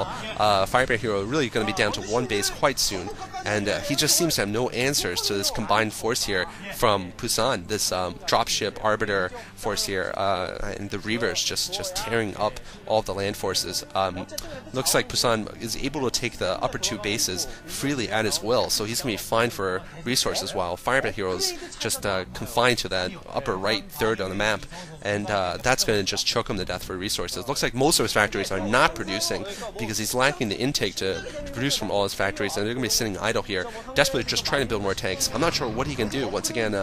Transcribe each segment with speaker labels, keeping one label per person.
Speaker 1: FirebatHero really going to be down to one base quite soon, and he just seems to have no answers to this combined force here from Pusan. This dropship Arbiter force here, and the Reavers just tearing up all the land forces. Looks like Pusan is able to take the upper two bases freely at his will, so he's going to be fine for resources, while FirebatHero is just confined to that upper right third on the map, and that's going to just choke him to death for resources. Looks like most of his factories are not producing because he's lacking the intake to produce from all his factories, and they're going to be sitting idle here, desperately just trying to build more tanks. I'm not sure what he can do. Once again,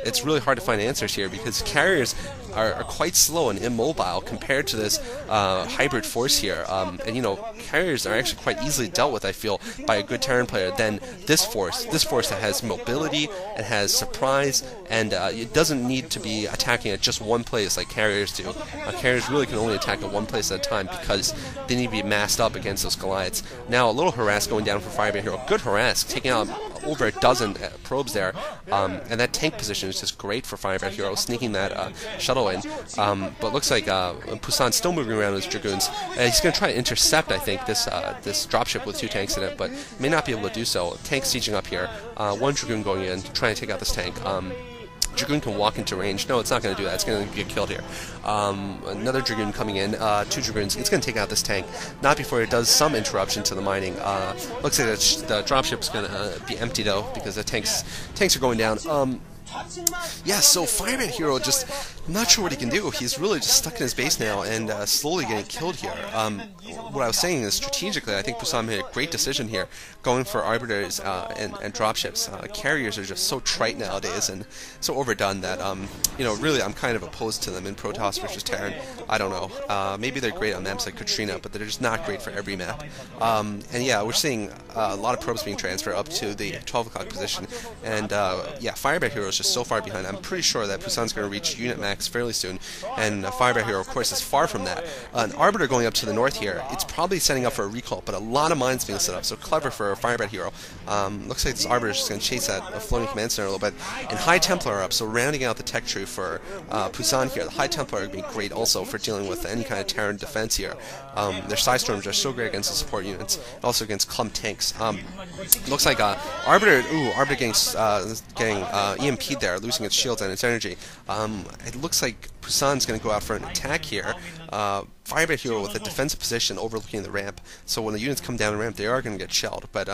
Speaker 1: it's really hard to find answers here because carriers are quite slow and immobile compared to this hybrid force here, and you know, carriers are actually quite easily dealt with, I feel, by a good Terran player than this force that has mobility, it has surprise, and it doesn't need to be attacking at just one place like carriers do. Carriers really can only attack at one place at a time because they need to be massed up against those Goliaths. Now a little harass going down for FirebatHero. Good harass, taking out over a dozen probes there, and that tank position is just great for FirebatHero, sneaking that shuttle in. But looks like Pusan's still moving around with his Dragoons. He's going to try to intercept, I think, this dropship with two tanks in it, but may not be able to do so. Tank sieging up here. One Dragoon going in, trying to take out this tank. Dragoon can walk into range. No, it's not going to do that. It's going to get killed here. Another Dragoon coming in. Two Dragoons. It's going to take out this tank. Not before it does some interruption to the mining. Looks like the dropship's going to be empty, though, because the tanks are going down. Yeah, so FirebatHero just not sure what he can do. He's really just stuck in his base now and slowly getting killed here. What I was saying is strategically, I think Pusan made a great decision here, going for arbiters and dropships. Carriers are just so trite nowadays and so overdone that you know, really I'm kind of opposed to them in Protoss versus Terran. I don't know. Maybe they're great on maps like Katrina, but they're just not great for every map. And yeah, we're seeing a lot of probes being transferred up to the 12 o'clock position, and yeah, FirebatHero is just so far behind. I'm pretty sure that Pusan's going to reach unit max fairly soon, and FirebatHero, of course, is far from that. An Arbiter going up to the north here, it's probably setting up for a recall, but a lot of mines being set up, so clever for FirebatHero. Looks like this Arbiter is just going to chase that floating command center a little bit, and High Templar are up, so rounding out the tech tree for Pusan here. The High Templar are going to be great also for dealing with any kind of Terran defense here. Their Side Storms are so great against the support units, also against clump tanks. Looks like Arbiter getting EMP'd there, losing its shields and its energy. It looks like Pusan's going to go out for an attack here. FirebatHero with a defensive position overlooking the ramp, so when the units come down the ramp, they are going to get shelled, but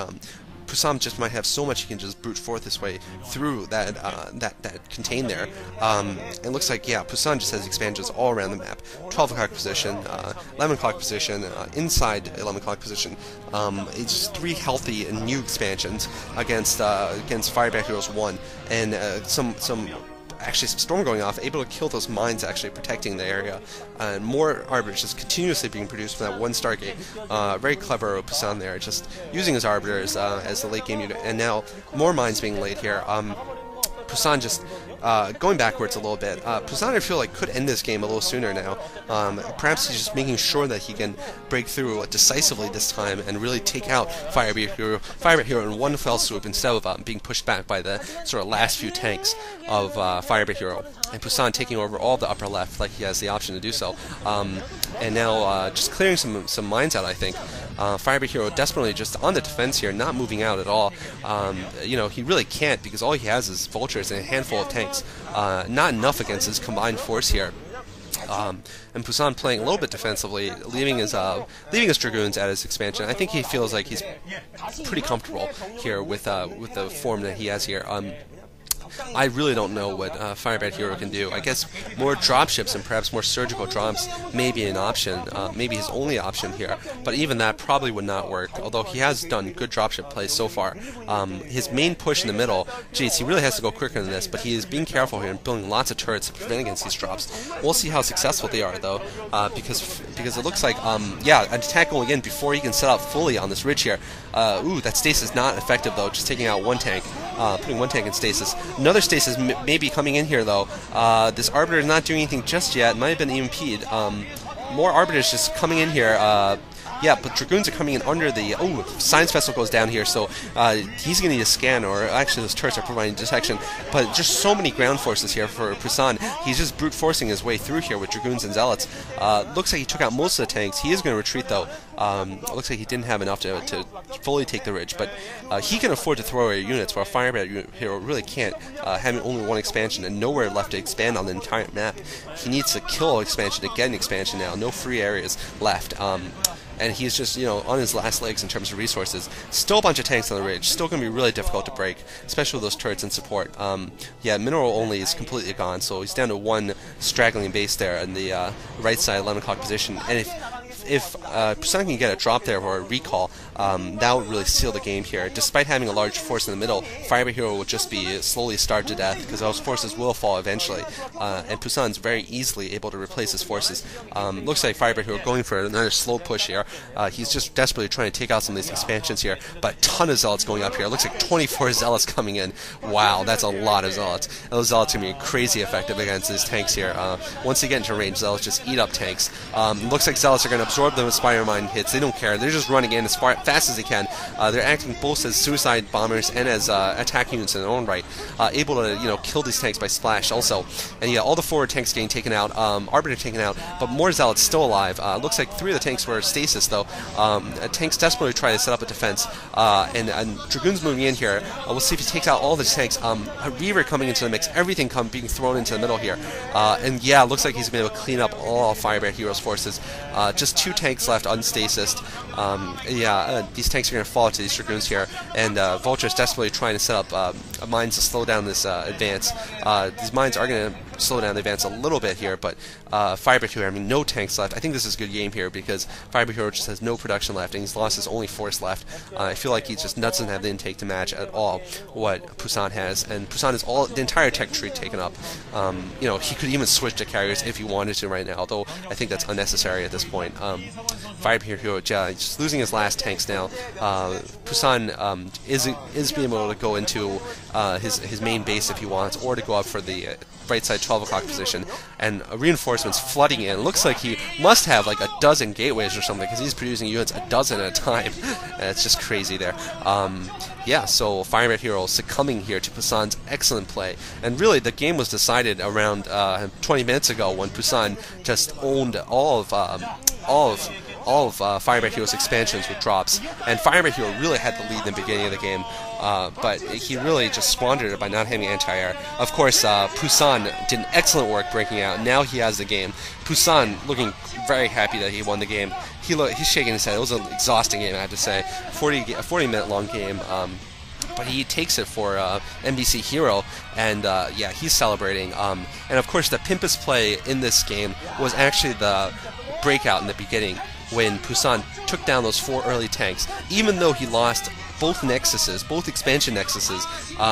Speaker 1: Pusan just might have so much he can just brute force his way through that contain there. It looks like, yeah, Pusan just has expansions all around the map. 12 o'clock position, 11 o'clock position, inside 11 o'clock position. It's just 3 healthy and new expansions against FirebatHero's 1, and some storm going off, able to kill those mines actually protecting the area, and more Arbiters just continuously being produced from that one Stargate. Very clever Pusan there, just using his Arbiters as the late game unit, and now more mines being laid here. Pusan just going backwards a little bit. Pusan, I feel like, could end this game a little sooner now. Perhaps he's just making sure that he can break through decisively this time and really take out FirebatHero in one fell swoop instead of being pushed back by the sort of last few tanks of FirebatHero. And Pusan taking over all the upper left like he has the option to do so. And now just clearing some mines out, I think. FirebatHero desperately just on the defense here, not moving out at all. You know, he really can't because all he has is vultures and a handful of tanks. Not enough against his combined force here. And Pusan playing a little bit defensively, leaving his Dragoons at his expansion. I think he feels like he's pretty comfortable here with the form that he has here. I really don't know what FirebatHero can do. I guess more dropships and perhaps more surgical drops may be an option, maybe his only option here, but even that probably would not work, although he has done good dropship plays so far. His main push in the middle, geez, he really has to go quicker than this, but he is being careful here and building lots of turrets to prevent against these drops. We'll see how successful they are, though, because it looks like, yeah, an attack going in before he can set up fully on this ridge here. Ooh, that stasis not effective, though, just taking out one tank, putting one tank in stasis. Another stasis may be coming in here, though. This Arbiter is not doing anything just yet. Might have been EMP'd. More Arbiters just coming in here. Yeah, but Dragoons are coming in under the... Oh, Science Vessel goes down here, so he's going to need a scan, or actually those turrets are providing detection. But just so many ground forces here for Pusan. He's just brute forcing his way through here with Dragoons and Zealots. Looks like he took out most of the tanks. He is going to retreat, though. Looks like he didn't have enough to fully take the ridge, but he can afford to throw away units, while FirebatHero really can't, having only one expansion and nowhere left to expand on the entire map. He needs to kill expansion to get an expansion now. No free areas left. And he's just, on his last legs in terms of resources. Still a bunch of tanks on the ridge. Still going to be really difficult to break, especially with those turrets and support. Yeah, mineral only is completely gone, so he's down to one straggling base there in the right side 11 o'clock position. And if Pusan can get a drop there or a recall, that would really seal the game here. Despite having a large force in the middle, FirebatHero would just be slowly starved to death, because those forces will fall eventually. And Pusan's very easily able to replace his forces. Looks like FirebatHero going for another slow push here. He's just desperately trying to take out some of these expansions here, but a ton of Zealots going up here. It looks like 24 Zealots coming in. Wow, that's a lot of Zealots. And those Zealots are going to be crazy effective against these tanks here. Once they get into range, Zealots just eat up tanks. Looks like Zealots are going to absorb them with Spire Mine hits. They don't care. They're just running in as fast as they can. They're acting both as suicide bombers and as attack units in their own right, able to kill these tanks by splash also. And yeah, all the forward tanks getting taken out, Arbiter taken out, but more Zealots still alive. Looks like 3 of the tanks were stasis though. Tanks desperately try to set up a defense, and Dragoons moving in here. We'll see if he takes out all the tanks. A Reaver coming into the mix, everything being thrown into the middle here. And yeah, looks like he's going to be able to clean up all FirebatHero's forces. Just 2 tanks left unstasised. These tanks are going to fall to these Dragoons here, and Vulture's desperately trying to set up mines to slow down this advance. These mines are going to slow down the advance a little bit here, but FirebatHero having no tanks left. I think this is a good game here because FirebatHero just has no production left, and he's lost his only force left. I feel like he just doesn't have the intake to match at all what Pusan has, and Pusan has the entire tech tree taken up. He could even switch to carriers if he wanted to right now, although I think that's unnecessary at this point. FirebatHero just losing his last tanks now. Pusan is being able to go into his main base if he wants, or to go up for the right side 12 o'clock position, and reinforcements flooding in. It looks like he must have like a dozen gateways or something, because he's producing units a dozen at a time. It's just crazy there. Yeah, so FirebatHero succumbing here to Pusan's excellent play, and really the game was decided around 20 minutes ago when Pusan just owned all of FirebatHero's expansions with drops, and FirebatHero really had the lead in the beginning of the game, but he really just squandered it by not having anti-air. Of course, Pusan did an excellent work breaking out. Now he has the game. Pusan looking very happy that he won the game. He's shaking his head. It was an exhausting game, I have to say. A 40-minute long game. But he takes it for MBC Hero, and yeah, he's celebrating. And of course, the Pimpest play in this game was actually the breakout in the beginning, when Pusan took down those 4 early tanks. Even though he lost both nexuses, both expansion nexuses,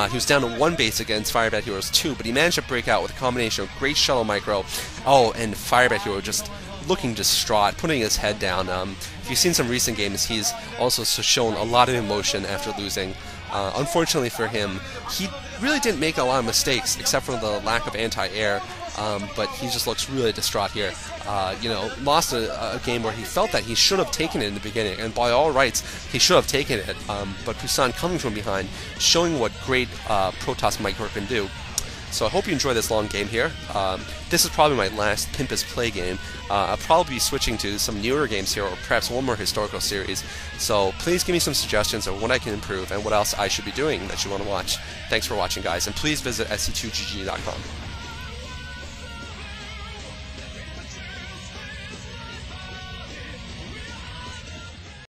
Speaker 1: he was down to 1 base against FirebatHero's 2, but he managed to break out with a combination of great shuttle micro. Oh, and FirebatHero just looking distraught, putting his head down. If you've seen some recent games, he's also shown a lot of emotion after losing. Unfortunately for him, he really didn't make a lot of mistakes, except for the lack of anti-air, but he just looks really distraught here. Lost a game where he felt that he should have taken it in the beginning, and by all rights, he should have taken it, but Pusan coming from behind, showing what great Protoss micro can do. So I hope you enjoy this long game here. This is probably my last Pimpest play game. I'll probably be switching to some newer games here, or perhaps one more historical series. So please give me some suggestions on what I can improve and what else I should be doing that you want to watch. Thanks for watching, guys, and please visit sc2gg.com.